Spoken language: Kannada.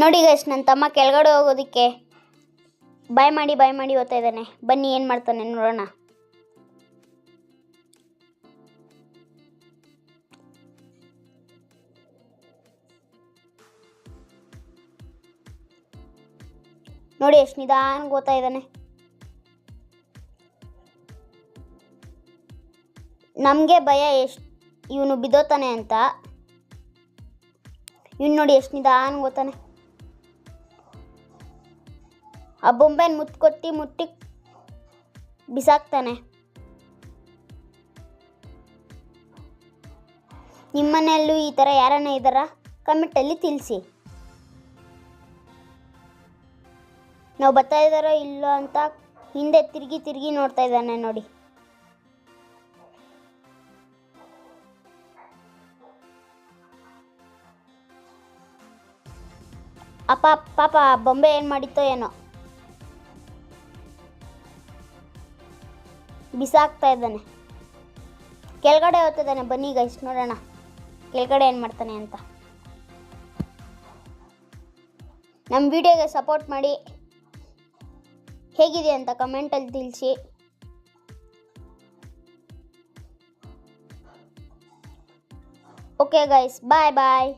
ನೋಡಿ ಗೈಸ್, ನನ್ನ ತಮ್ಮ ಕೆಳಗಡೆ ಹೋಗೋದಕ್ಕೆ ಬಾಯ್ ಮಾಡಿ ಹೋಗ್ತಾ ಇದ್ದಾನೆ. ಬನ್ನಿ ಏನು ಮಾಡ್ತಾನೆ ನೋಡೋಣ. ನೋಡಿ ಎಷ್ಟು ನಿಧಾನಕ್ಕೆ ಹೋಗ್ತಾ ಇದ್ದಾನೆ. ನಮಗೆ ಭಯ ಎಷ್ಟು ಇವನು ಬಿದ್ದೋತಾನೆ ಅಂತ. ಇವನು ನೋಡಿ ಎಷ್ಟು ನಿಧಾನಕ್ಕೆ ಹೋಗ್ತಾನೆ. ಆ ಬೊಂಬೆನ ಮುಟ್ಟಿ ಬಿಸಾಕ್ತಾನೆ. ನಿಮ್ಮನೆಯಲ್ಲೂ ಈ ಥರ ಯಾರನ್ನ ಇದ್ದಾರಾ ಕಮೆಂಟಲ್ಲಿ ತಿಳಿಸಿ. ನಾವು ಬರ್ತಾ ಇದ್ದಾರೋ ಇಲ್ಲೋ ಅಂತ ಹಿಂದೆ ತಿರುಗಿ ನೋಡ್ತಾ ಇದ್ದಾನೆ ನೋಡಿ. ಪಾಪ ಬೊಂಬೆ ಏನು ಮಾಡಿತ್ತೋ ಏನೋ, ಬಿಸಾಕ್ತಾ ಇದ್ದಾನೆ. ಕೆಳಗಡೆ ಹೋಗ್ತಿದ್ದಾನೆ. ಬನ್ನಿ ಗೈಸ್ ನೋಡೋಣ ಕೆಳಗಡೆ ಏನು ಮಾಡ್ತಾನೆ ಅಂತ. ನಮ್ಮ ವಿಡಿಯೋಗೆ ಸಪೋರ್ಟ್ ಮಾಡಿ, ಹೇಗಿದೆ ಅಂತ ಕಮೆಂಟಲ್ಲಿ ತಿಳಿಸಿ. ಓಕೆ ಗೈಸ್, ಬಾಯ್.